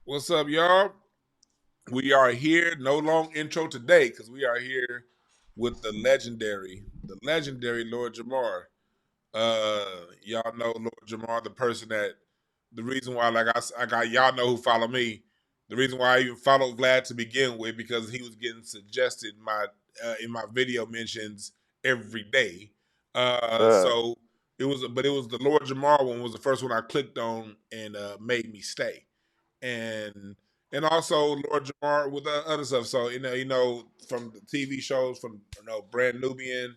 What's up, y'all? We are here. No long intro today because we are here with the legendary Lord Jamar. Y'all know Lord Jamar, the person that the reason why, like I got y'all know who follow me. The reason why I even followed Vlad to begin with because he was getting suggested in my video mentions every day. Uh, So it was the Lord Jamar one was the first one I clicked on and made me stay and also Lord Jamar with other stuff. So from the TV shows, from Brand Nubian.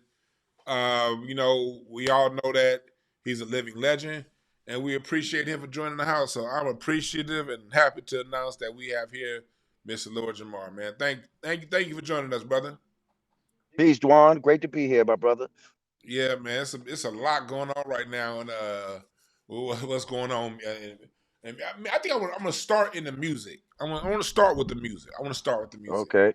We all know that he's a living legend, and we appreciate him for joining the house. So I'm appreciative and happy to announce that we have here Mr. Lord Jamar. Man, thank you for joining us, brother. Peace, Dwan. Great to be here, my brother. Yeah, man, it's a lot going on right now, and what's going on? And I think I'm gonna start in the music. I want to start with the music. I want to start with the music. Okay.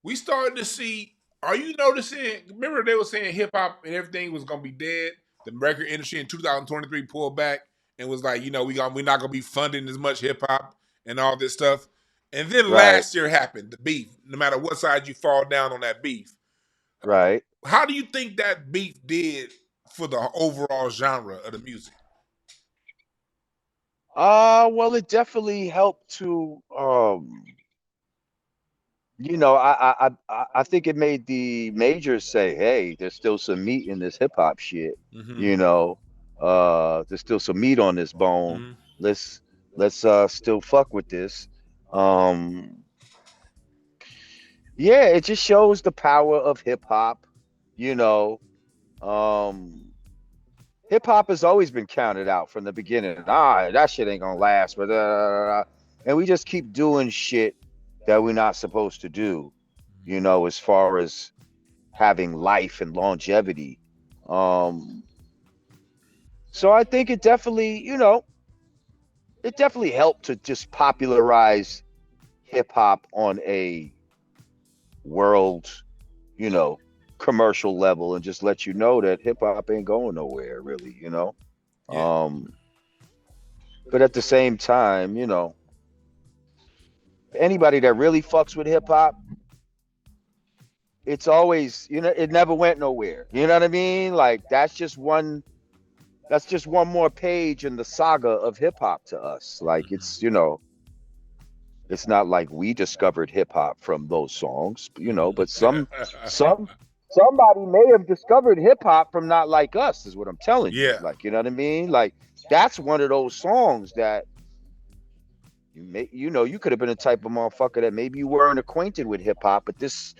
We started to see. Are you noticing? Remember they were saying hip hop and everything was gonna be dead. The record industry in 2023 pulled back and was like, we're not gonna be funding as much hip hop and all this stuff. And then Right. last year happened, the beef. No matter what side you fall down on that beef, Right. how do you think that beef did for the overall genre of the music? Well, it definitely helped to I think it made the majors say, hey, there's still some meat in this hip hop shit. Mm-hmm. You know, there's still some meat on this bone. Mm-hmm. Let's still fuck with this. Um, yeah, it just shows the power of hip hop, you know. Um Hip hop has always been counted out from the beginning. That shit ain't gonna last, but and we just keep doing shit that we're not supposed to do, as far as having life and longevity. Um, so I think it definitely helped to just popularize hip hop on a world, you know, commercial level and just let you know that hip hop ain't going nowhere, really. Yeah. Um, but at the same time, anybody that really fucks with hip hop, it's always, it never went nowhere. You know what I mean? Like that's just one more page in the saga of hip hop to us. Like it's not like we discovered hip hop from those songs, but somebody may have discovered hip hop from not like us, is what I'm telling you. Yeah. Like, you know what I mean? Like that's one of those songs that you could have been a type of motherfucker that maybe you weren't acquainted with hip hop, but this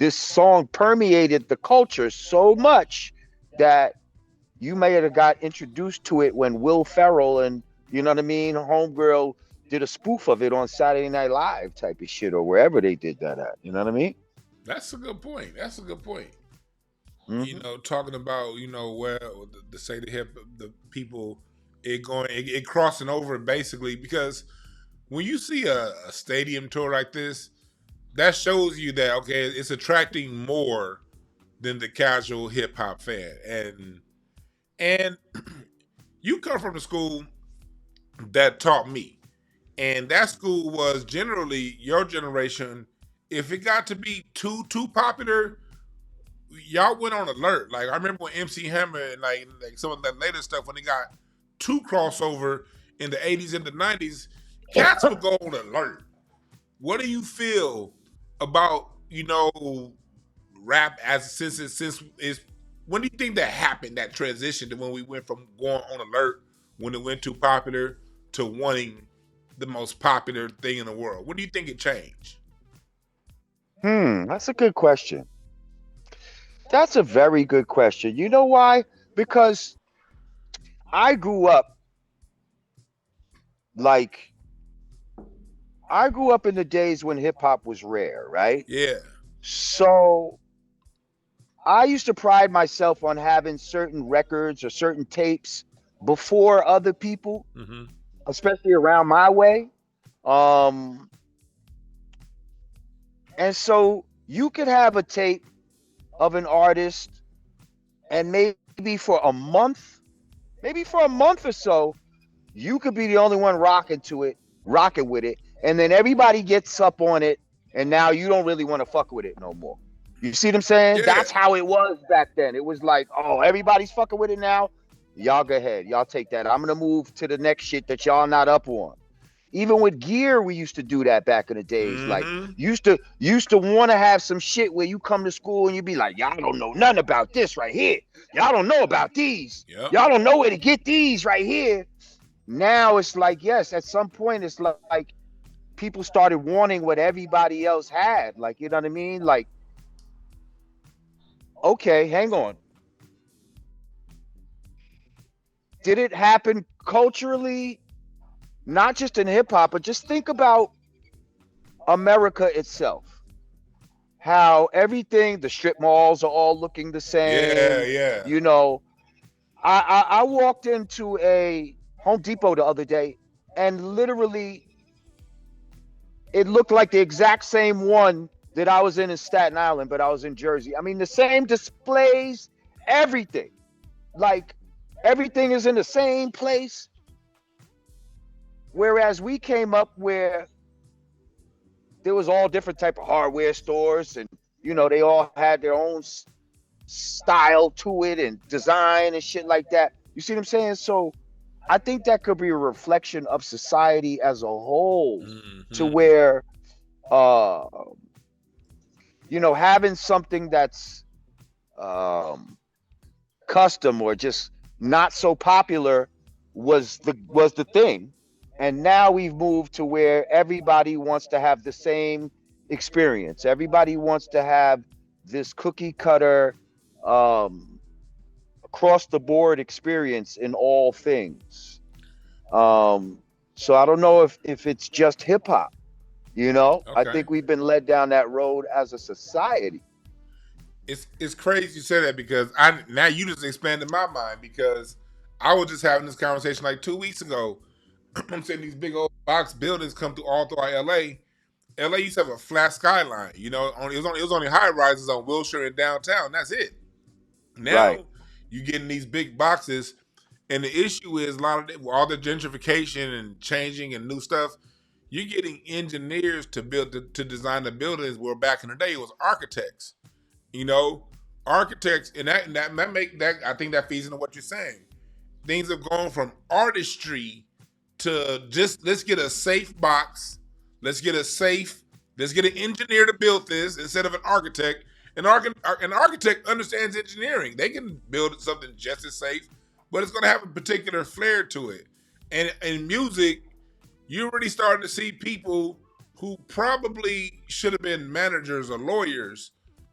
song permeated the culture so much that you may have got introduced to it when Will Ferrell and you know what I mean, Homegirl did a spoof of it on Saturday Night Live type of shit or wherever they did that at. You know what I mean? That's a good point. That's a good point. Hmm. Talking about where the say the hip the people it crossing over basically because when you see a stadium tour like this, that shows you that okay, it's attracting more than the casual hip hop fan, and you come from the school that taught me, and that school was generally your generation. If it got to be too popular, y'all went on alert. Like I remember when MC Hammer and like some of that later stuff when they got too crossover in the 80s and the 90s, cats would go on alert. What do you feel about rap as since is when do you think that happened, that transition to when we went from going on alert when it went too popular to wanting the most popular thing in the world? What do you think it changed? That's a good question. That's a very good question. You know why? Because I grew up like I grew up in the days when hip hop was rare, right? Yeah. So I used to pride myself on having certain records or certain tapes before other people, Mm-hmm. especially around my way. Um, and so you could have a tape of an artist, and maybe for a month or so, you could be the only one rocking with it, and then everybody gets up on it, and now you don't really want to fuck with it no more. You see what I'm saying? Yeah. That's how it was back then. It was like, oh, everybody's fucking with it now. Y'all go ahead. Y'all take that. I'm gonna move to the next shit that y'all not up on. Even with gear, we used to do that back in the days. Like used to want to have some shit where you come to school and you be like, y'all don't know nothing about this right here. Y'all don't know about these. Yep. Y'all don't know where to get these right here. Now it's like, yes, at some point it's like people started wanting what everybody else had. Like, you know what I mean? Like, okay, hang on. Did it happen culturally? Not just in hip hop, but just think about America itself. How everything, the strip malls are all looking the same. Yeah. You know, I walked into a Home Depot the other day, and literally it looked like the exact same one that I was in Staten Island, but I was in Jersey. I mean, the same displays, everything. Like, everything is in the same place. Whereas we came up where there was all different type of hardware stores, and, you know, they all had their own style to it and design and shit like that. You see what I'm saying? So I think that could be a reflection of society as a whole, to where, you know, having something that's custom or just not so popular was the thing. And now we've moved to where everybody wants to have the same experience. Everybody wants to have this cookie cutter, across the board experience in all things. So I don't know if it's just hip hop, you know. Okay. I think we've been led down that road as a society. It's crazy you say that, because now you just expanded my mind, because I was just having this conversation like 2 weeks ago. I'm saying these big old box buildings come through all throughout LA. LA used to have a flat skyline, you know. It was only high rises on Wilshire and downtown. That's it. Now you getting these big boxes, and the issue is a lot of all the gentrification and changing and new stuff. You're getting engineers to build to design the buildings, where back in the day it was architects. You know, architects, and that make that, I think that feeds into what you're saying. Things have gone from artistry to just, let's get a safe box, let's get an engineer to build this instead of an architect. An architect understands engineering. They can build something just as safe, but it's going to have a particular flair to it. And in music, you're already starting to see people who probably should have been managers or lawyers,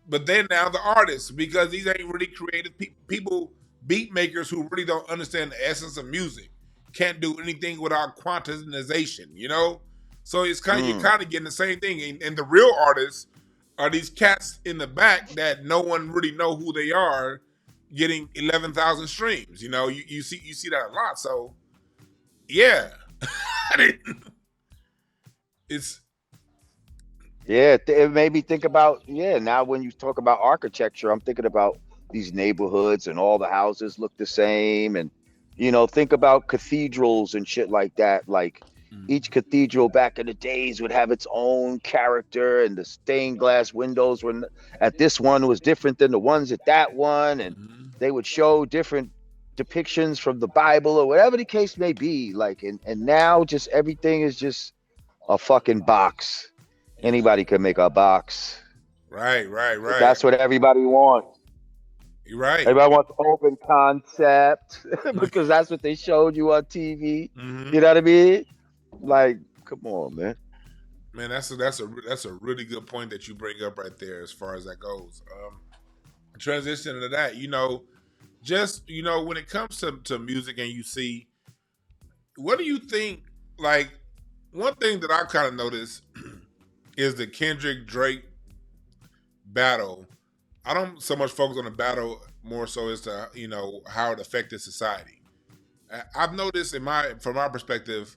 but they're now the artists, because these ain't really creative people, beat makers who really don't understand the essence of music. Can't do anything without quantization, you know? So it's kind of, you're kind of getting the same thing. And the real artists are these cats in the back that no one really know who they are, getting 11,000 streams. You know, you see that a lot. So yeah. It's it made me think about, now when you talk about architecture, I'm thinking about these neighborhoods and all the houses look the same. And, you know, think about cathedrals and shit like that. Like, each cathedral back in the days would have its own character, and the stained glass windows at this one was different than the ones at that one. And they would show different depictions from the Bible or whatever the case may be. Like, and now just everything is just a fucking box. Anybody can make a box. Right. But that's what everybody wants. You're right. Everybody wants open concept because that's what they showed you on TV. You know what I mean? Like, come on, man. Man, that's a really good point that you bring up right there, as far as that goes. Transition to that, you know, just, you know, when it comes to music, and you see, what do you think? Like, one thing that I kind of noticed is the Kendrick Drake battle. I don't so much focus on the battle, more so as to, you know, how it affected society. I've noticed from my perspective,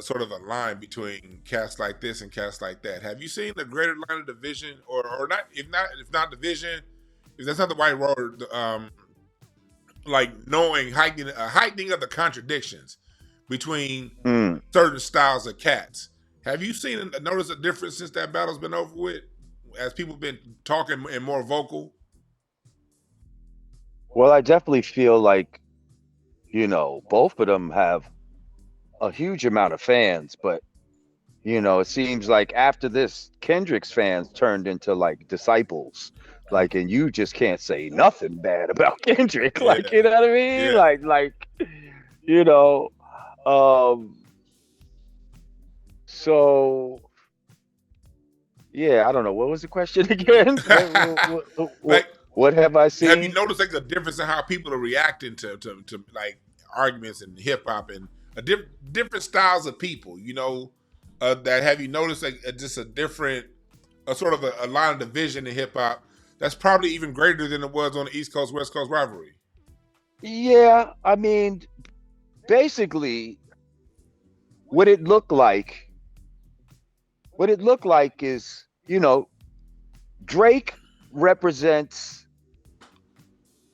sort of a line between cats like this and cats like that. Have you seen the greater line of division, or not? If not division, if that's not the right word, like heightening of the contradictions between certain styles of cats. Have you seen noticed a difference since that battle's been over with? As people been talking and more vocal? Well, I definitely feel like, both of them have a huge amount of fans, but it seems like after this, Kendrick's fans turned into like disciples. Like, and you just can't say nothing bad about Kendrick. Yeah, Like, you know what I mean? yeah. Like, you know, um, so yeah, I don't know. What was the question again? Like, What have I have you seen? noticed like a difference in how people are reacting to like arguments and hip hop and different styles of people? That have you noticed like just a different, a sort of a line of division in hip hop that's probably even greater than it was on the East Coast West Coast rivalry? Yeah, I mean, basically, what it looked like, is, Drake represents.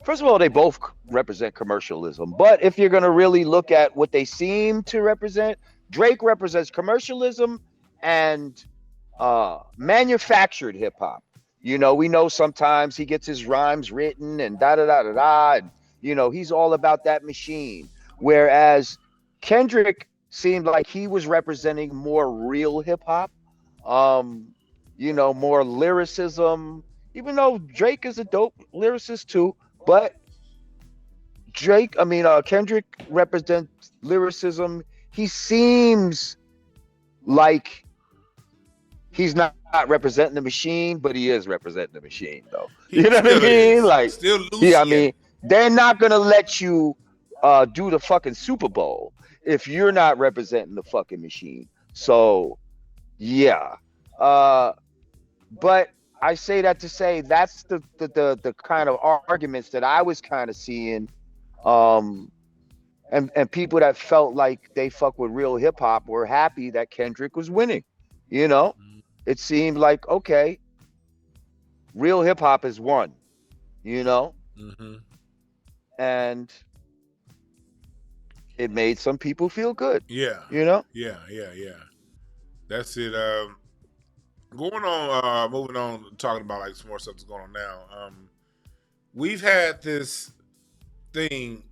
First of all, they both represent commercialism. But if you're going to really look at what they seem to represent, Drake represents commercialism and manufactured hip hop. We know sometimes he gets his rhymes written and da da da da da. And, he's all about that machine. Whereas Kendrick seemed like he was representing more real hip hop, um, more lyricism, even though Drake is a dope lyricist too. But Kendrick represents lyricism. He seems like he's not representing the machine, but he is representing the machine, though. He You know what I still mean? is. Like, Still yeah, Lucian. they're not gonna let you do the fucking Super Bowl if you're not representing the fucking machine. So, yeah. But I say that to say that's the kind of arguments that I was kind of seeing, um, and people that felt like they fuck with real hip hop were happy that Kendrick was winning. You know, it seemed like, okay, real hip hop is won. You know, Mm-hmm. and it made some people feel good. Yeah, You know. yeah. That's it. Going on, moving on, talking about like some more stuff that's going on now. We've had this thing.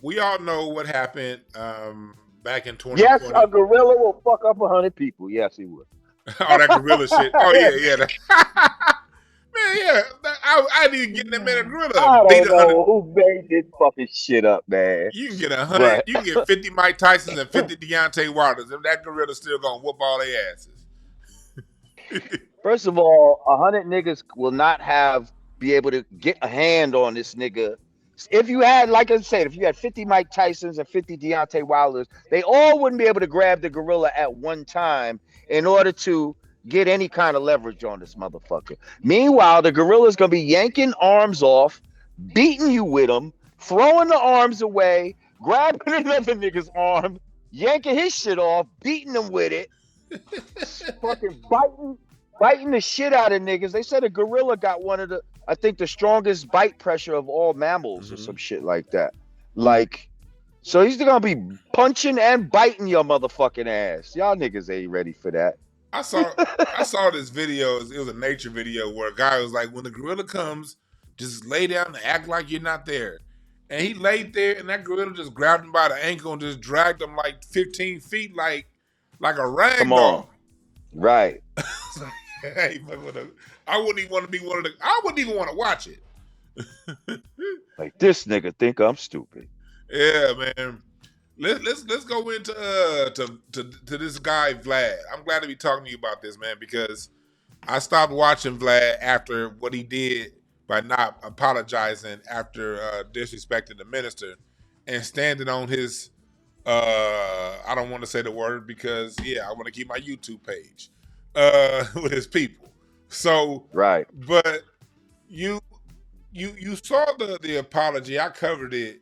We all know what happened back in Yes, 2020. a gorilla will fuck up 100 people. Yes, he would. All that gorilla shit. Oh yeah. Man, yeah. I didn't even get that man a gorilla. I Beat don't 100. know who made this fucking shit up, man. You can get 100. But You can get 50 Mike Tysons and 50 Deontay Wilder's. If that gorilla's still gonna whoop all their asses. first of all, 100 niggas will not be able to get a hand on this nigga. If you had, like I said, if you had 50 Mike Tysons and 50 Deontay Wilders, they all wouldn't be able to grab the gorilla at one time in order to get any kind of leverage on this motherfucker. Meanwhile, the gorilla's gonna be yanking arms off, beating you with them, throwing the arms away, grabbing another nigga's arm, yanking his shit off, beating them with it, fucking biting the shit out of niggas. They said a gorilla got I think the strongest bite pressure of all mammals or some shit like that. Like, so he's gonna be punching and biting your motherfucking ass. Y'all niggas ain't ready for that. I saw this video. It was a nature video where a guy was like, when the gorilla comes, just lay down and act like you're not there. And he laid there, and that gorilla just grabbed him by the ankle and just dragged him like 15 feet, like a rag Come doll. on. Right. Hey, I wouldn't even want to be one of the. I wouldn't even want to watch it. Like, this nigga think I'm stupid. Yeah, man. Let's go into to this guy Vlad. I'm glad to be talking to you about this, man, because I stopped watching Vlad after what he did by not apologizing after disrespecting the minister and standing on his. I don't want to say the word because I want to keep my YouTube page with his people. So right, but you saw the apology. I covered it.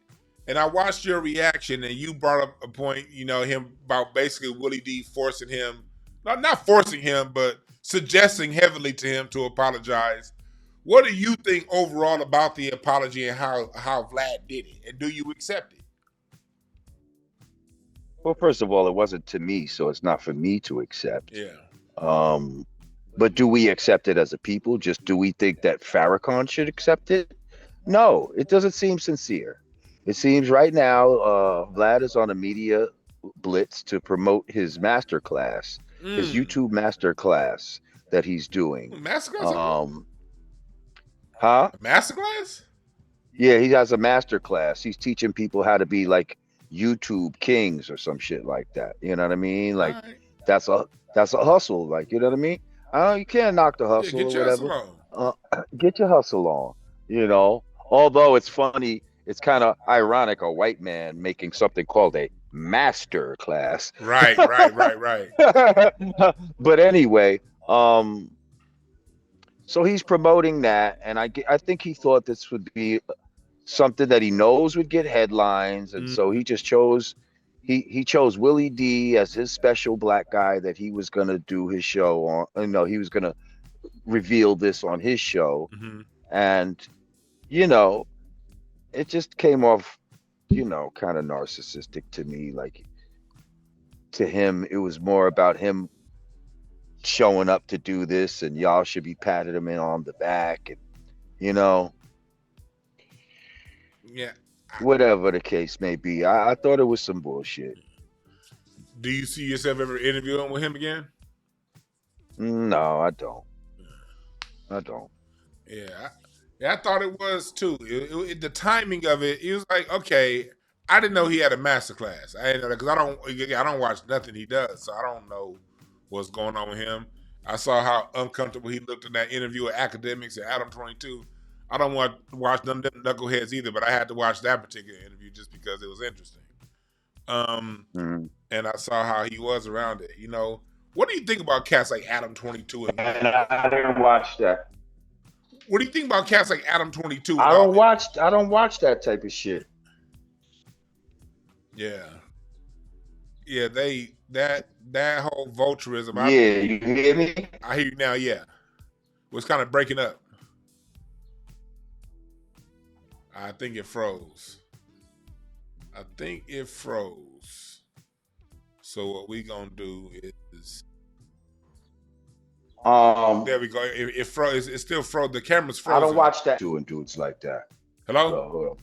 And I watched your reaction, and you brought up a point, him about basically Willie D forcing him, not forcing him, but suggesting heavily to him to apologize. What do you think overall about the apology and how Vlad did it? And do you accept it? Well, first of all, it wasn't to me, so it's not for me to accept. Yeah. Um, but do we accept it as a people? Just do we think that Farrakhan should accept it? No, it doesn't seem sincere. It seems right now, Vlad is on a media blitz to promote his master class, his Mm. YouTube master class that he's doing. Masterclass? Um, huh? A masterclass? Yeah, he has a master class. He's teaching people how to be like YouTube kings or some shit like that. You know what I mean? All Like right. that's a that's a hustle. Like you know what I mean? You can't knock the Yeah, hustle get or your hustle whatever. on. Uh, get your hustle on. You know. Although it's funny, it's kind of ironic a white man making something called a master class. Right, right, right, right. But anyway, so he's promoting that, and I think he thought this would be something that he knows would get headlines, and Mm. so he just chose he chose Willie D as his special black guy that he was gonna do his show on. No, he was gonna reveal this on his show, Mm-hmm. and you know, it just came off, kind of narcissistic to me. Like to him, it was more about him showing up to do this, and y'all should be patting him in on the back, and you know, Yeah. whatever the case may be. I thought it was some bullshit. Do you see yourself ever interviewing with him again? No, I don't. I don't. Yeah, I thought it was too. The timing of it, it was like, okay, I didn't know he had a master class. I didn't know that because I don't watch nothing he does, so I don't know what's going on with him. I saw how uncomfortable he looked in that interview with academics at Adam 22. I don't want to watch none of them knuckleheads either, but I had to watch that particular interview just because it was interesting. And I saw how he was around it. What do you think about cats like Adam 22 and And I didn't watch that. what do you think about cats like Adam 22? I don't watch that type of shit. Yeah. Yeah, that whole vulturism. Yeah, you hear me? I hear you now, yeah. Was kind of breaking up. I think it froze. So what we gonna do is there we go. It froze. It still froze. The camera's frozen. I don't watch that doing dudes like that. Hello? Hold on.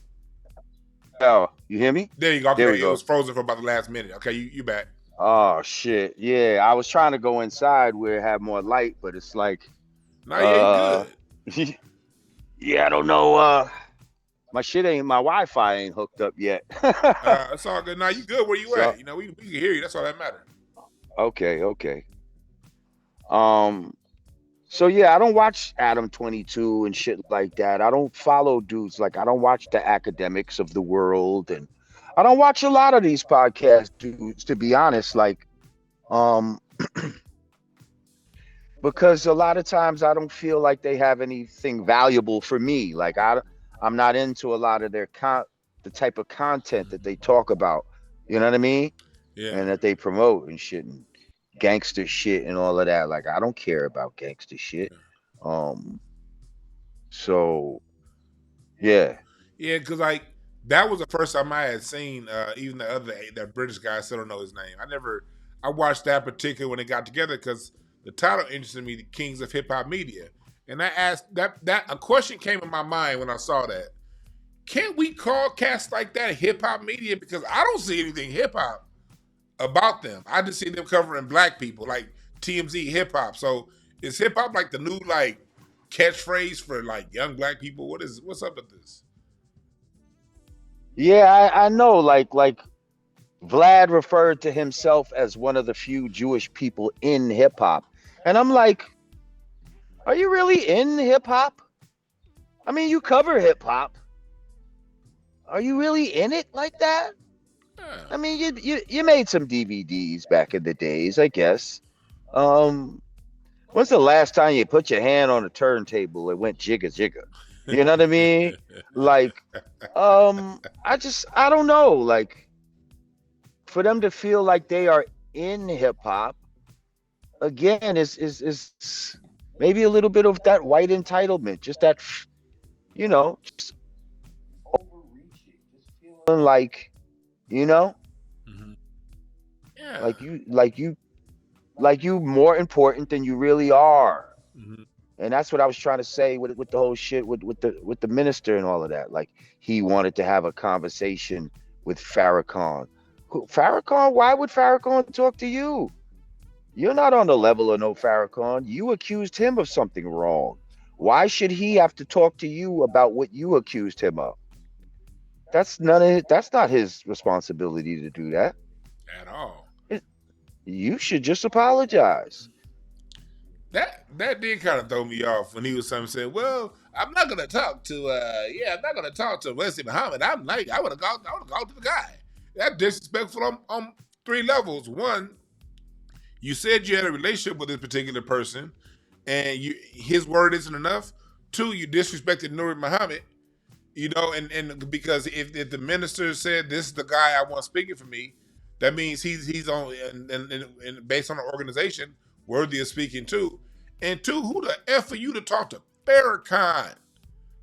Oh, you hear me? There you go. Okay, There we it go. was frozen for about the last minute. Okay, you back. Oh shit. Yeah, I was trying to go inside where it had more light, but it's like No, yeah, you good. yeah, I don't know. My Wi-Fi ain't hooked up yet. It's all good. Now you good where you at? We can hear you. That's all that matters. Okay. So yeah, I don't watch Adam 22 and shit like that. I don't follow dudes like I don't watch the academics of the world, and I don't watch a lot of these podcast dudes, to be honest. Like, because a lot of times I don't feel like they have anything valuable for me. Like I'm not into a lot of their the type of content that they talk about. You know what I mean? Yeah. And that they promote and shit and gangster shit and all of that. Like I don't care about gangster shit. So yeah. Yeah, because like that was the first time I had seen even that British guy. I still don't know his name. I watched that particular when they got together because the title interested me, the Kings of Hip Hop Media, and I asked that a question came in my mind when I saw that. Can't we call cats like that hip hop media? Because I don't see anything hip hop about them. I just see them covering black people, like TMZ hip hop. So is hip hop like the new like catchphrase for like young black people? What's up with this? Yeah, I know. Like Vlad referred to himself as one of the few Jewish people in hip hop, and I'm like, are you really in hip hop? I mean, you cover hip hop. Are you really in it like that? I mean, you made some DVDs back in the days, I guess. When's the last time you put your hand on a turntable and went jigga jigga? You know what I mean? Like, I don't know. Like, for them to feel like they are in hip hop, again, is maybe a little bit of that white entitlement, just that, just overreaching, just feeling like, Mm-hmm. Yeah. Like you more important than you really are. Mm-hmm. And that's what I was trying to say with the whole shit with the minister and all of that. Like he wanted to have a conversation with Farrakhan. Farrakhan? Why would Farrakhan talk to you? You're not on the level of no Farrakhan. You accused him of something wrong. Why should he have to talk to you about what you accused him of? That's not his responsibility to do that. At all. It- you should just apologize. That did kind of throw me off when he was saying, "Well, I'm not gonna talk to I'm not gonna talk to Wesley Muhammad. I would have gone to the guy." That's disrespectful on three levels. One, you said you had a relationship with this particular person, and his word isn't enough. Two, you disrespected Nuri Muhammad. And because if the minister said this is the guy I want speaking for me, that means he's on and based on the organization worthy of speaking to. And two, who the F are you to talk to Farrakhan?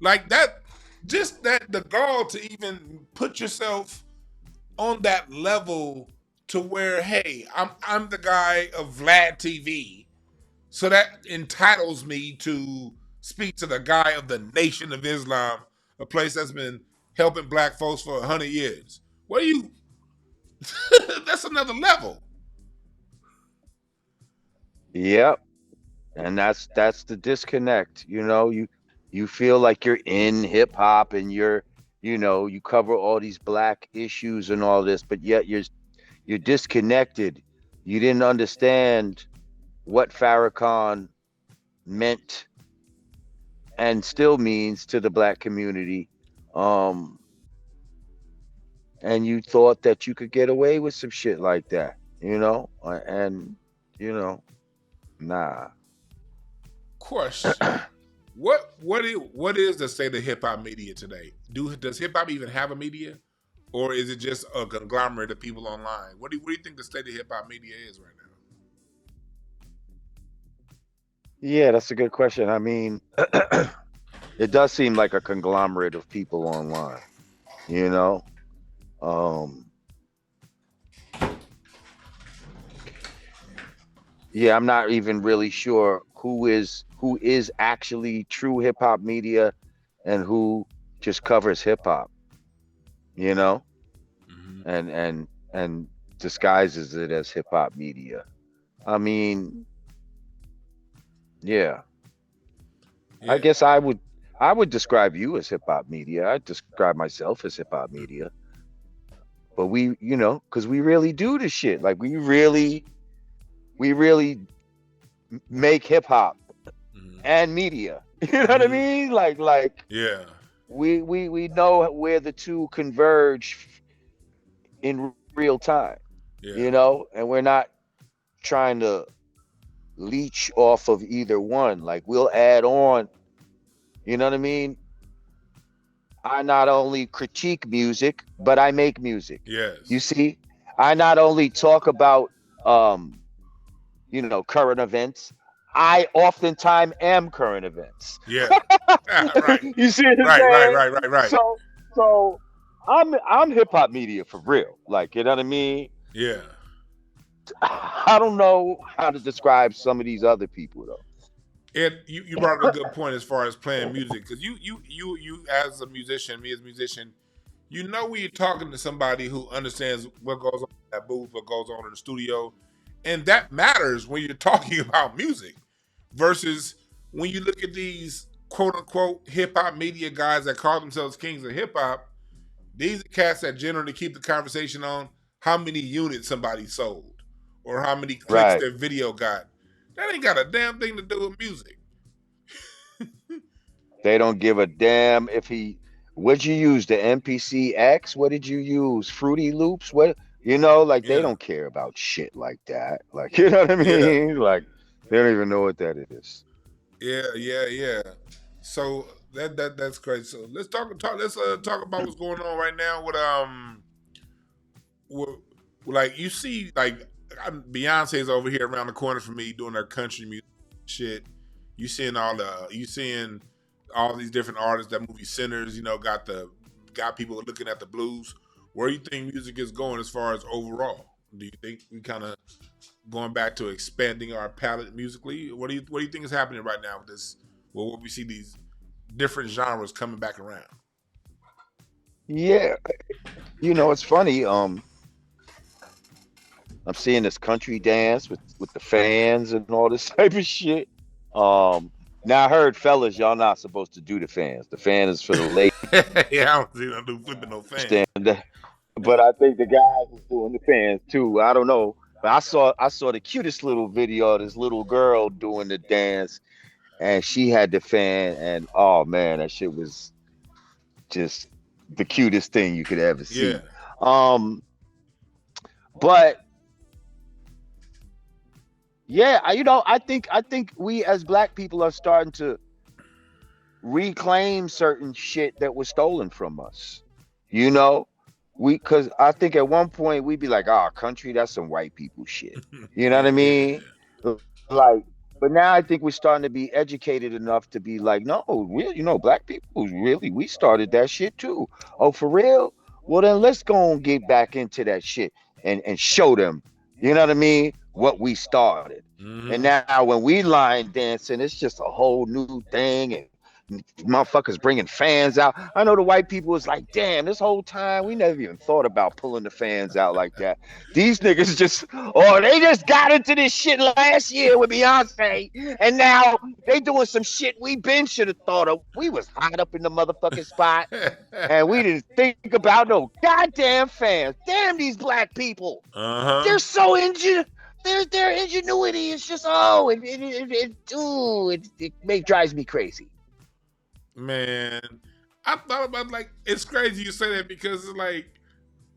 Like that, just that the gall to even put yourself on that level to where, hey, I'm the guy of Vlad TV. So that entitles me to speak to the guy of the Nation of Islam, a place that's been helping black folks for 100 years. What are you? That's another level. Yep. And that's the disconnect. You feel like you're in hip hop and you cover all these black issues and all this, but yet you're disconnected. You didn't understand what Farrakhan meant and still means to the black community. Um, and you thought that you could get away with some shit like that, and you know, nah. Question: what is the state of hip hop media today? Does hip hop even have a media, or is it just a conglomerate of people online? What do you think the state of hip hop media is right now? Yeah, that's a good question. I mean, it does seem like a conglomerate of people online, you know. Um, yeah, I'm not even really sure who is actually true hip hop media and who just covers hip hop, you know, Mm-hmm. and disguises it as hip hop media. I mean, yeah, I Yeah, guess I would describe you as hip hop media. I describe myself as hip hop media. But because we really do this shit. Like we really make hip hop mm-hmm. and media. You know what I Mm-hmm. mean? Like Yeah, we know where the two converge in real time, yeah, and we're not trying to leech off of either one. Like we'll add on, you know what I mean? I not only critique music, but I make music. You yes, see, I not only talk about um, current events. I oftentimes am current events. yeah, right, You see what I'm right, right, saying? right, right, right. So I'm hip hop media for real. Like, you know what I mean? Yeah. I don't know how to describe some of these other people though. And you brought up a good point as far as playing music, because you as a musician, me as a musician, when you're talking to somebody who understands what goes on in that booth, what goes on in the studio, and that matters when you're talking about music, versus when you look at these quote unquote hip hop media guys that call themselves kings of hip hop. These are cats that generally keep the conversation on how many units somebody sold or how many clicks Right. their video got. That ain't got a damn thing to do with music. They don't give a damn if he what'd you use? The MPC X? What did you use? Fruity Loops? What like they Yeah, don't care about shit like that. Like, you know what I yeah, mean? Like they don't even know what that is. yeah. So that's great. So let's talk about what's going on right now with like you see like Beyonce's over here around the corner from me doing her country music shit. You seeing all these different artists. That movie Sinners, got people looking at the blues. Where do you think music is going as far as overall? Do you think we kind of going back to expanding our palette musically? What do you think is happening right now with this? Well, what we see these different genres coming back around. Yeah, it's funny. I'm seeing this country dance with the fans and all this type of shit. Um, Now I heard, fellas, y'all not supposed to do the fans. The fan is for the ladies. Yeah, I don't see them do flipping no fans. Understand that? But I think the guys is doing the fans too. I don't know. But I saw the cutest little video of this little girl doing the dance, and she had the fan, and oh man, that shit was just the cutest thing you could ever Yeah. see. Um, but yeah, I think we as black people are starting to reclaim certain shit that was stolen from us. You know, because I think at one point we'd be like, "Oh, country, that's some white people shit." You know what I Yeah. mean? Like, but now I think we're starting to be educated enough to be like, "No, black people really, we started that shit too." Oh, for real? Well, then let's go and get back into that shit and show them. You know what I mean? What we started. And Mm-hmm. now when we line dancing, it's just a whole new thing, and motherfuckers bringing fans out. I know the white people was like, damn, this whole time we never even thought about pulling the fans out like that. These niggas they just got into this shit last year with Beyonce, and now they doing some shit we been should have thought of. We was hot up in the motherfucking spot, and we didn't think about no goddamn fans. Damn these black people. Uh-huh. They're so injured. Their ingenuity is just it drives me crazy. Man, I thought about like it's crazy you say that because it's like,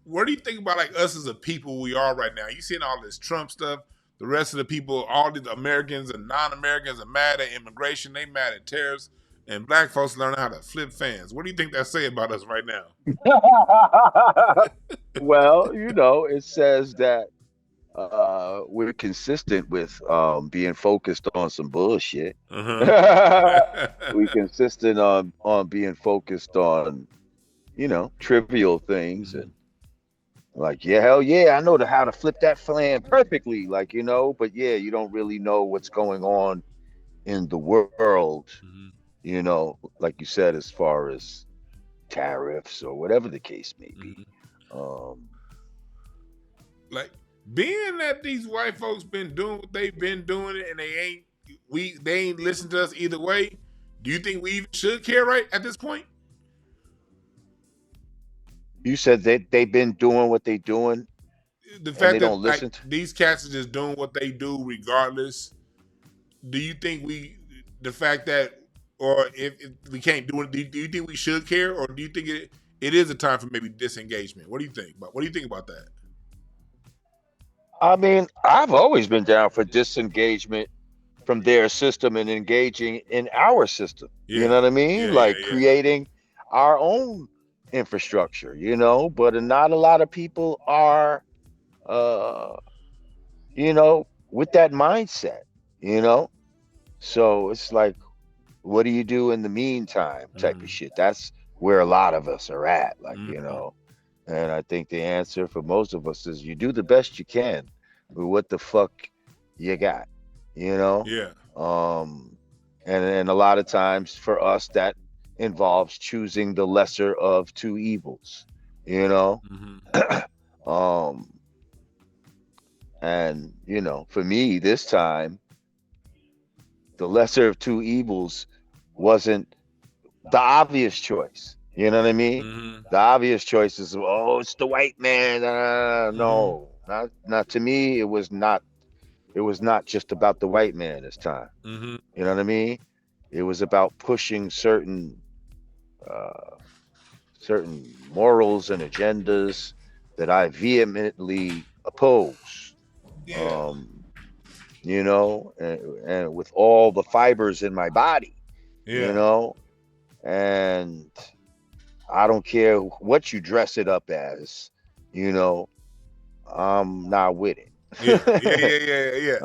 what do you think about like us as a people we are right now? You seeing all this Trump stuff. The rest of the people, all the Americans and non-Americans are mad at immigration. They mad at tariffs, and black folks learning how to flip fans. What do you think that say about us right now? Well, it says that we're consistent with being focused on some bullshit. Uh-huh. We consistent on being focused on, trivial things, and like, yeah, hell yeah, I know how to flip that fan perfectly, like, but yeah, you don't really know what's going on in the world, Mhm. like you said, as far as tariffs or whatever the case may be. Mhm. Um, Like being that these white folks been doing what they've been doing and they ain't listen to us either way. Do you think we even should care right at this point? you said they've been doing what they doing The and they fact don't that like listen. these cats are just doing what they do regardless. Do you think the fact that, or if we can't do it, do you think we should care, or do you think it is a time for maybe disengagement? What do you think? What do you think about that? I mean, I've always been down for disengagement from their system and engaging in our system. You Yeah, know what I mean? yeah, yeah, Like yeah. creating our own infrastructure, but not a lot of people are, uh, with that mindset, you know? So it's like, what do you do in the meantime type of Mm-hmm. shit? That's where a lot of us are at, like, Mm-hmm. and I think the answer for most of us is you do the best you can with what the fuck you got, you know? Yeah. Um, and a lot of times for us, that involves choosing the lesser of two evils, you know? Mm-hmm. um, and, for me, this time, the lesser of two evils wasn't the obvious choice. You know what I mean? Mm-hmm. The obvious choice is, oh, it's the white man. Mm-hmm. No, not to me. It was not. It was not just about the white man this time. Mm-hmm. You know what I mean? It was about pushing uh, certain morals and agendas that I vehemently oppose. Yeah. Um, and with all the fibers in my body, you Yeah. know, and I don't care what you dress it up as, you know, I'm not with Yeah. Yeah. it. Yeah. Yeah. Yeah.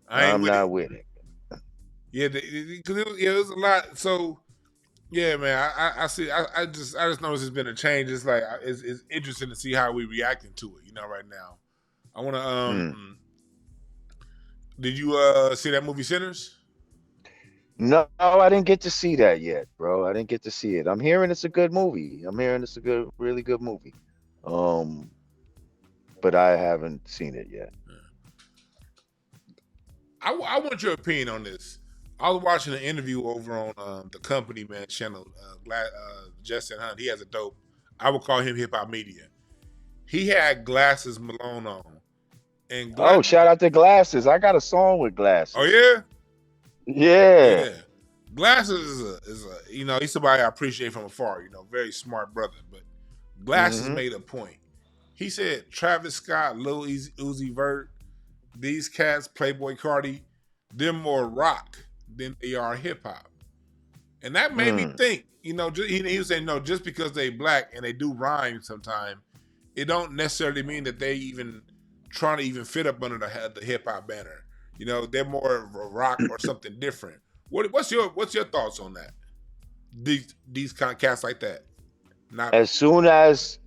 I ain't I'm with it. not with it. Yeah, because it was a lot. So yeah, man, I see. I just noticed there's been a change. It's like it's interesting to see how we reacting to it. Right now. I want to. Hmm. Did you see that movie Sinners? No, I didn't get to see that yet, bro. I didn't get to see it. I'm hearing it's a good movie. I'm hearing it's a good, really good movie. Um, but I haven't seen it yet. I want your opinion on this. I was watching an interview over on the Company Man channel. Justin Hunt. He has a dope. I would call him hip hop media. He had Glasses Malone on, and Oh, shout out to Glasses. I got a song with Oh Glasses. yeah, Yeah. yeah. Glasses is a he's somebody I appreciate from afar. Very smart brother. But Glasses Hmm. made a point. He said Travis Scott, Lil Uzi Vert, these cats, Playboy Cardi, they're more rock than they are hip hop. And that made me think, he was saying, no, just because they black and they do rhyme sometime, it don't necessarily mean that they even trying to even fit up under the hip hop banner. They're more of a rock or something different. What's your thoughts on that? These kind of cats like that. Not As soon as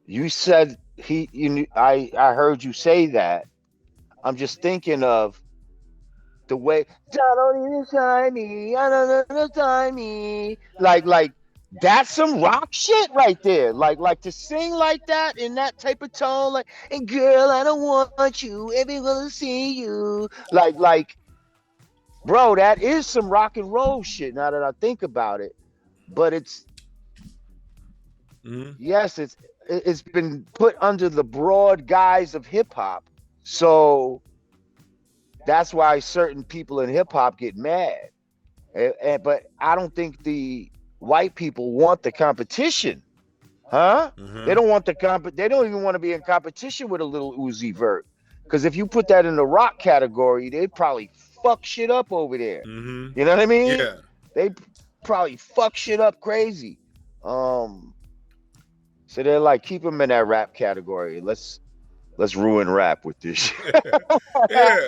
you said I heard you say that, I'm just thinking of the way don't even try me, I don't know try me. Like that's some rock shit right there. Like to sing like that in that type of tone, like, and girl, I don't want you, everyone will see you. Like, bro, that is some rock and roll shit now that I think about it. But mm-hmm. yes, it's been put under the broad guise of hip hop. So that's why certain people in hip hop get mad. But I don't think the white people want the competition, huh? They Mm-hmm. don't want They don't even want to be in competition with a little Uzi Vert. Because if you put that in the rock category, they'd probably fuck shit up over there. Mm-hmm. You know what I mean? Yeah. They probably fuck shit up crazy. Um, so they're like, keep them in that rap category. Let's ruin rap with this shit. Yeah.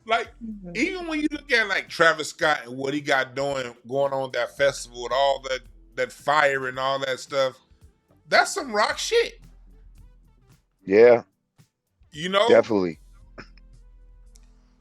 Like, even when you look at like Travis Scott and what he got going on at that festival with all that fire and all that stuff, that's some rock shit. Yeah, You know? definitely.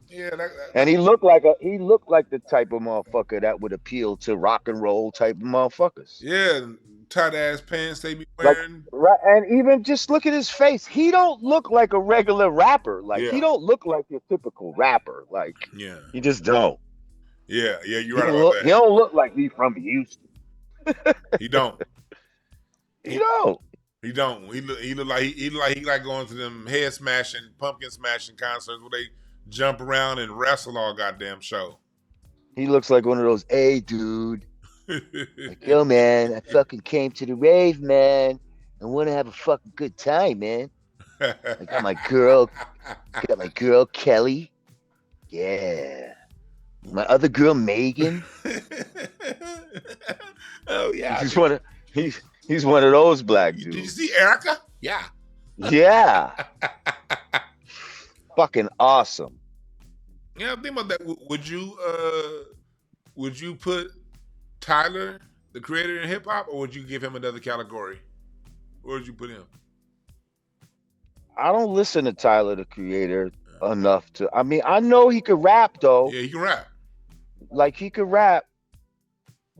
Yeah, And he looked like the type of motherfucker that would appeal to rock and roll type of motherfuckers. yeah, tight ass pants they be Like, wearing. right, and even just look at his face. He don't look like a regular rapper. Like, he Yeah. don't look like your typical rapper. Like, Yeah. he just don't. Yeah, you're He right don't about look. He that. don't look like he from Houston. He don't. He don't. He don't. He look like he like going to them head smashing, pumpkin smashing concerts where they jump around and wrestle all goddamn show. He looks like one of those, hey, dude. Like, yo, man, I fucking came to the rave, man. I want to have a fucking good time, man. I got my girl Kelly. Yeah. My other girl Megan. Oh yeah. He's one of those black Did you dudes. see Erica? Yeah. Yeah. Fucking awesome. Yeah, think about that. Would you put Tyler, the creator, in hip hop, or would you give him another category? Where would you put him? I don't listen to Tyler the Creator enough to. I mean, I know he could rap though. Yeah, he can rap. Like, he could rap,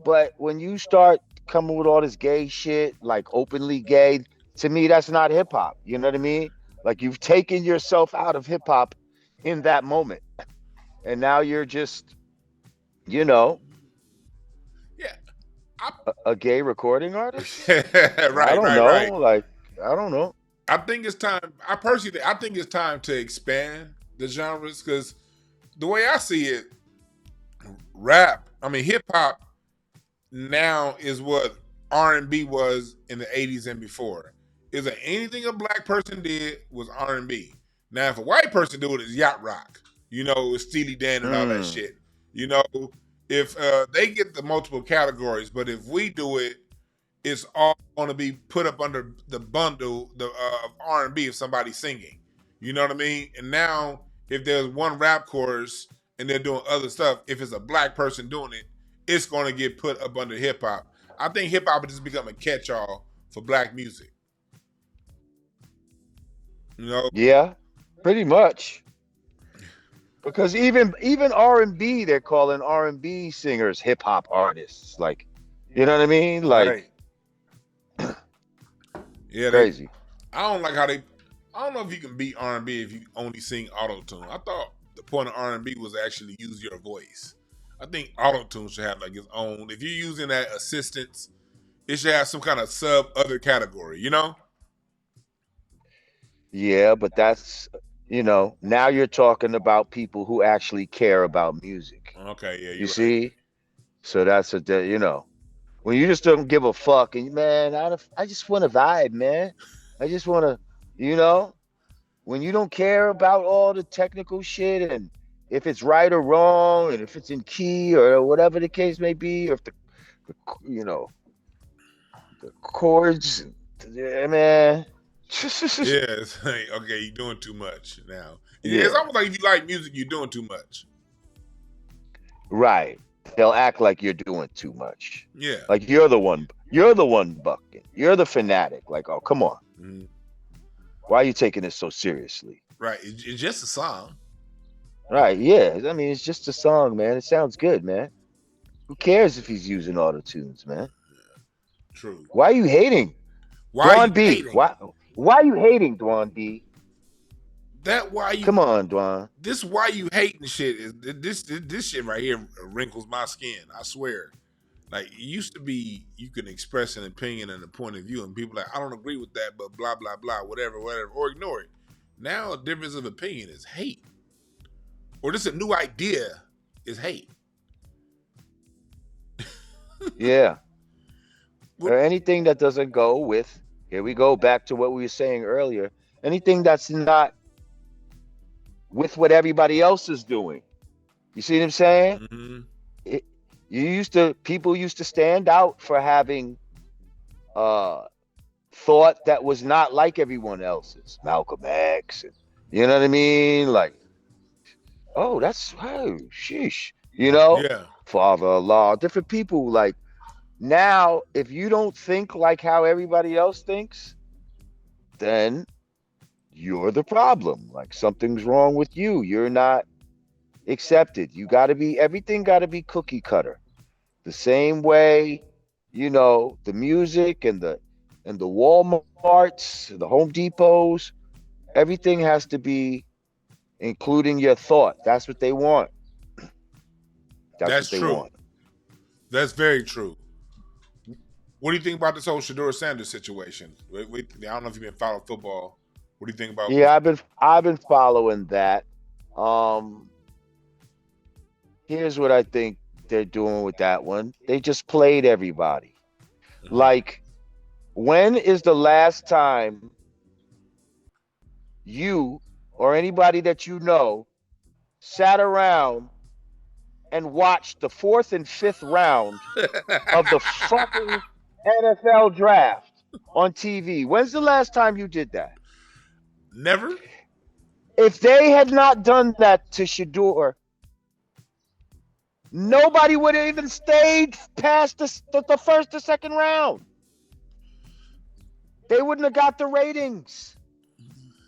but when you start coming with all this gay shit, like openly gay, to me that's not hip hop. You know what I mean? Like, you've taken yourself out of hip hop in that moment, and now you're just, you know, Yeah. a gay recording artist. Right, I don't know. right. Like, I don't know. I think it's time. I think it's time to expand the genres because the way I see it, hip hop now is what R&B was in the 80s and before. Is that anything a black person did was R&B. Now, if a white person do it, it's yacht rock. It's Steely Dan and all that shit. If they get the multiple categories, but if we do it, it's all going to be put up under the bundle of R&B if somebody's singing. You know what I mean? And now, if there's one rap chorus and they're doing other stuff, if it's a black person doing it, it's going to get put up under hip hop. I think hip hop has just become a catch-all for black music. You know? Yeah, pretty much. Because even R&B, they're calling R&B singers hip hop artists. Like, you know what I mean? Like, Right. Yeah, they. crazy. I don't like how they. I don't know if you can beat R&B if you only sing auto tune. I thought the point of R&B was to actually use your voice. I think auto tune should have like its own. If you're using that assistance, it should have some kind of sub other category. You know? Yeah, but that's, now you're talking about people who actually care about music. Okay. Yeah, You you're right. see? So that's when you just don't give a fuck and man, I just want to vibe, man. I just want to, you know, when you don't care about all the technical shit and if it's right or wrong and if it's in key or whatever the case may be, or if the you know, the chords, yeah, man. Yeah, it's like, okay, you're doing too much now. It's Yeah, almost like if you like music, you're doing too much. right. They'll act like you're doing too much. Yeah. Like you're the one bucking. You're the fanatic. Like, oh, come on. Mhm. Why are you taking this so seriously? Right. It's just a song. Right, yeah. I mean, it's just a song, man. It sounds good, man. Who cares if he's using auto tunes, man? True. Why are you hating? Why are Dwan you B. hating? Why are you hating, Dwan B? That why you Come on, Dwan. this why you hating shit is this shit right here wrinkles my skin. I swear. Like it used to be you can express an opinion and a point of view and people like, I don't agree with that, but blah blah blah, whatever, or ignore it. Now a difference of opinion is hate. Or just a new idea is hate. Yeah. What, Or anything that doesn't go with, here we go back to what we were saying earlier. Anything that's not with what everybody else is doing. You see what I'm saying? mm-hmm. It, people used to stand out for having uh thought that was not like everyone else's. Malcolm X, and, you know what I mean? Like, oh, sheesh. Yeah. Father Allah, different people. Like now, if you don't think like how everybody else thinks, then you're the problem. Like something's wrong with you. You're not accepted. Everything got to be cookie cutter. The same way, the music and the Walmarts, the Home Depots, everything has to be including your thought. That's what they want. That's That's what they true. want. That's very true. What do you think about this whole Shedeur Sanders situation? I don't know if you've been following football. What do you think about? Yeah, I've been following that. Um, Here's what I think they're doing with that one. They just played everybody. Mhm. Like, when is the last time you or anybody that you know sat around and watched the fourth and fifth round of the fucking NFL draft on TV? When's the last time you did that? Never. If they had not done that to Shedeur, nobody would have even stayed past the first or second round. They wouldn't have got the ratings.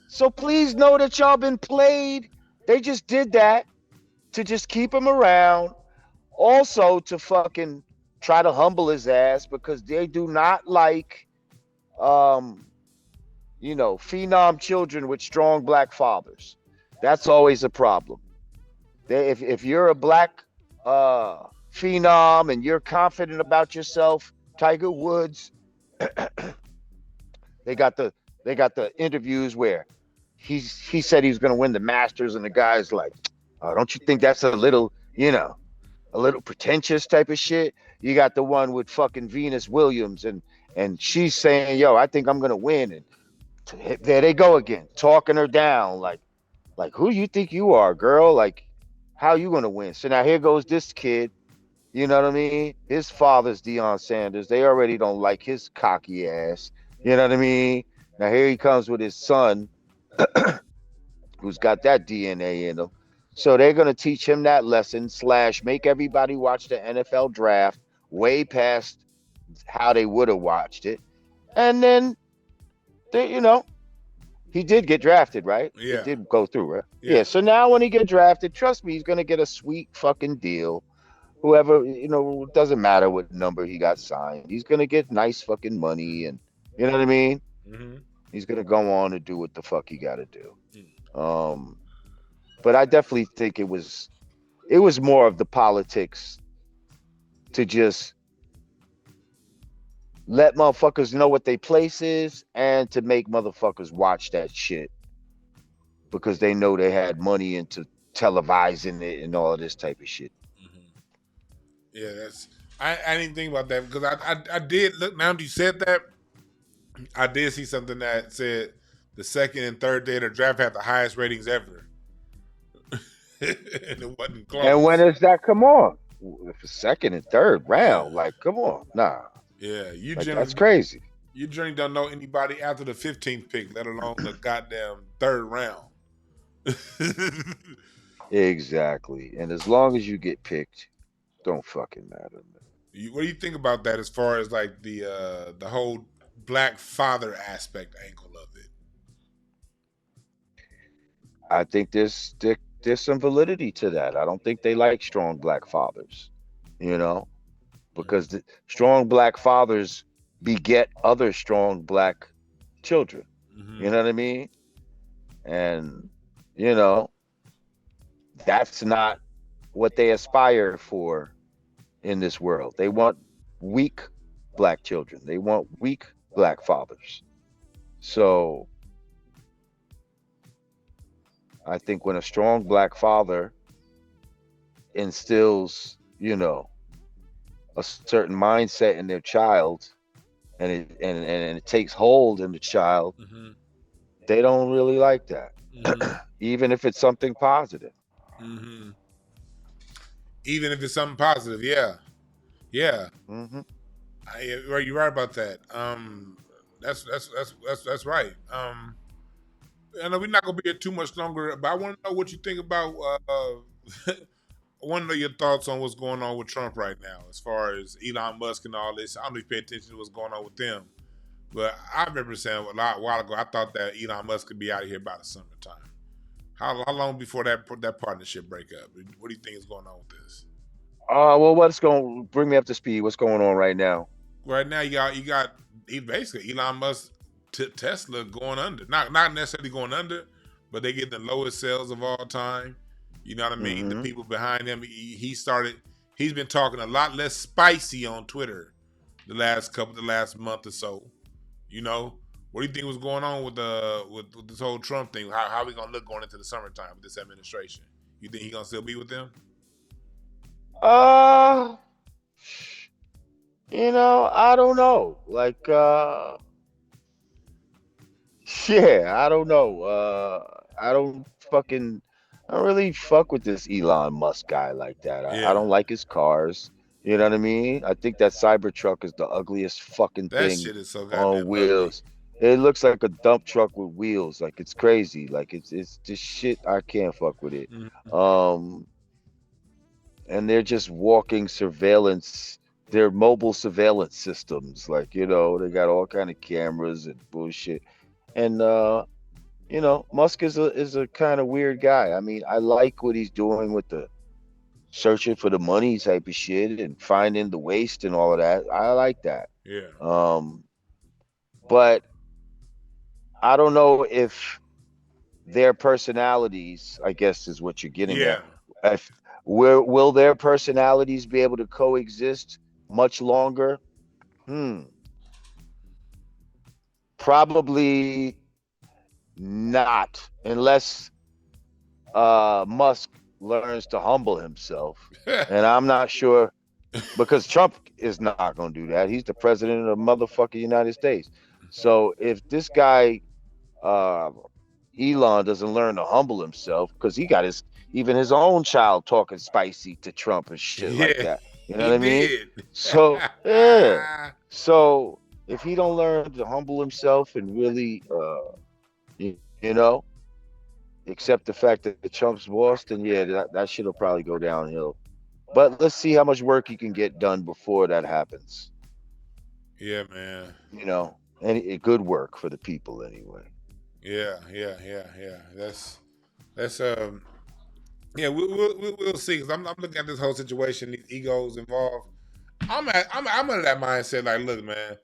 So please know that y'all been played. They just did that to just keep him around. Also to fucking try to humble his ass because they do not like phenom children with strong black fathers. That's always a problem. If you're a black phenom and you're confident about yourself, Tiger Woods, they got the interviews where he said he was going to win the Masters, and the guy's like, oh, don't you think that's a little pretentious type of shit? You got the one with fucking Venus Williams, and she's saying, yo, I think I'm going to win, and there they go again, talking her down, like who do you think you are, girl? Like, how you going to win? So now here goes this kid. You know what I mean? His father's Deion Sanders. They already don't like his cocky ass. You know what I mean? Now here he comes with his son, who's got that DNA in him. So they're going to teach him that lesson / make everybody watch the NFL draft way past how they would have watched it. And then, He did get drafted, right? It Yeah, did go through, right? yeah. Yeah. So now when he get drafted, trust me, he's gonna get a sweet fucking deal. Whoever, doesn't matter what number he got signed. He's gonna get nice fucking money, and you know what I mean. Mm-hmm. He's gonna go on and do what the fuck he got to do. Um, but I definitely think it was more of the politics to just let motherfuckers know what their place is and to make motherfuckers watch that shit because they know they had money into televising it and all of this type of shit. Mm-hmm. Yeah, I didn't think about that because I did look. Now that you said that, I did see something that said the second and third day of the draft had the highest ratings ever, and it wasn't And when close. does that come on? If it's second and third Yeah, round, like, come on, nah, yeah. You like that's generally crazy. you generally don't know anybody after the 15th pick, let alone the goddamn third round. Exactly. And as long as you get picked, don't fucking matter. What do you think about that as far as like the whole black father aspect angle of it? I think there's some validity to that. I don't think they like strong black fathers, you know, because the strong black fathers beget other strong black children. Mm-hmm. You know what I mean? And you know, that's not what they aspire for in this world. They want weak black children. They want weak black fathers. So I think when a strong black father instills, a certain mindset in their child and it takes hold in the child, Mm-hmm. they don't really like that. Mm-hmm. Even if it's something positive. Mm-hmm. Even if it's something positive, yeah, yeah. Hmm. You're right about that. That's right. I know we're not gonna be here too much longer, but I want to know what you think about. I want to know your thoughts on what's going on with Trump right now, as far as Elon Musk and all this. I don't know if you pay attention to what's going on with them, but I remember saying a while ago I thought that Elon Musk could be out of here by the summertime. How long before that partnership break up? What do you think is going on with this? Well, what's going bring me up to speed? What's going on right now? Right now, you got basically Elon Musk Tesla going under. Not necessarily going under, but they get the lowest sales of all time. You know what I mean? The Hmm. people behind him. He's been talking a lot less spicy on Twitter the last month or so. You know, what do you think was going on with this whole Trump thing? How we gonna look going into the summertime with this administration? You think he gonna still be with them? Uh, I don't know. Like, yeah, I don't know. I don't really fuck with this Elon Musk guy like that. I Yeah, don't like his cars. You know what I mean? I think that Cybertruck is the ugliest fucking that thing shit is so on goddamn ugly. wheels. It looks like a dump truck with wheels. Like it's crazy. Like it's just shit. I can't fuck with it. Mm-hmm. Um, and they're just walking surveillance. They're mobile surveillance systems. Like they got all kind of cameras and bullshit. And Musk is a kind of weird guy. I mean, I like what he's doing with the searching for the money type of shit and finding the waste and all of that. I like that. Yeah, Um, but I don't know if their personalities, I guess, is what you're getting yeah. at. If will their personalities be able to coexist much longer? Hmm, probably not, unless Musk learns to humble himself. And I'm not sure because Trump is not going to do that. He's the president of the motherfucking United States. So if this guy uh, Elon doesn't learn to humble himself, because he got even his own child talking spicy to Trump and shit like Yeah, that. You know he what I mean? did. So yeah. So if he don't learn to humble himself and really, you know, accept the fact that Trump's boss, then yeah, that shit will probably go downhill. But let's see how much work he can get done before that happens. Yeah, man. And good work for the people anyway. Yeah. That's yeah. We'll see. Cause I'm looking at this whole situation, these egos involved. I'm under that mindset. Like, look, man,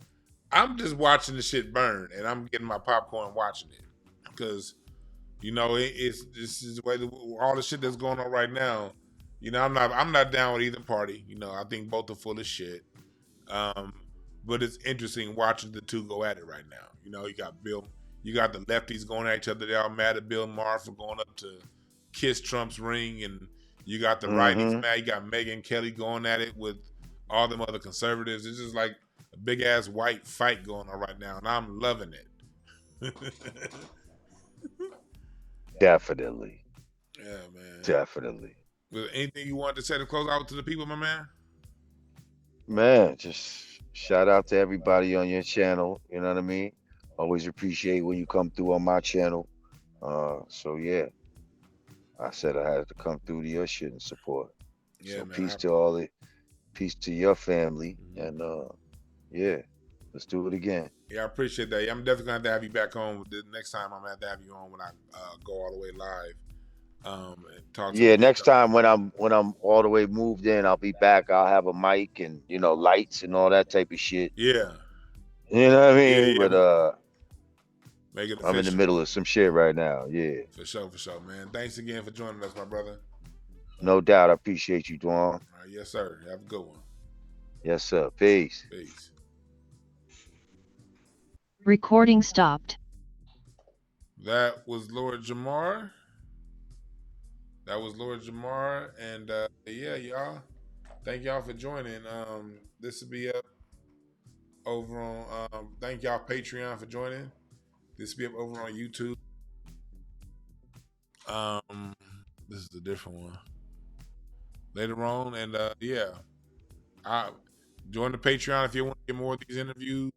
I'm just watching the shit burn, and I'm getting my popcorn watching it, because it's this is the way all the shit that's going on right now. I'm not down with either party. I think both are full of shit. Um, but it's interesting watching the two go at it right now. You got the lefties going at each other. They're all mad at Bill Maher for going up to kiss Trump's ring, and you got the righties mad. You got Megyn Kelly going at it with all them other conservatives. It's just like a big ass white fight going on right now, and I'm loving it. Definitely. Yeah, man. Definitely. Was anything you wanted to say to close out to the people, my man? Man, just shout out to everybody on your channel. You know what I mean? Always appreciate when you come through on my channel. So yeah, I said I had to come through to your shit and support. Yeah, So man. peace to your family, and yeah, let's do it again. Yeah, I appreciate that. Yeah, I'm definitely gonna have to have you back on. The next time I'm gonna have to have you on when I go all the way live. And talk to Yeah, the next people. time when I'm all the way moved in, I'll be back. I'll have a mic and lights and all that type of shit. Yeah. You know what I mean? Yeah. But Make it I'm in the official. middle of some shit right now. Yeah. For sure, man. Thanks again for joining us, my brother. No doubt. I appreciate you, Dwan. All right, yes, sir. Have a good one. Yes, sir. Peace. Peace. Recording stopped. That was Lord Jamar. And yeah, y'all. Thank y'all for joining. This will be up over on. Thank y'all Patreon for joining. This will be up over on YouTube. This is a different one. Later on, and yeah, I join the Patreon if you want to get more of these interviews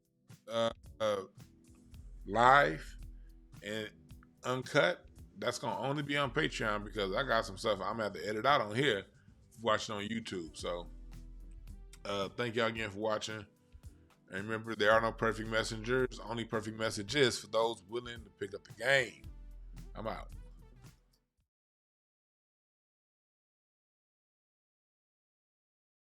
live and uncut. That's gonna only be on Patreon because I got some stuff I'm gonna have to edit out on here, watching on YouTube. So thank y'all again for watching. And remember, there are no perfect messengers, only perfect messages for those willing to pick up the game. I'm out.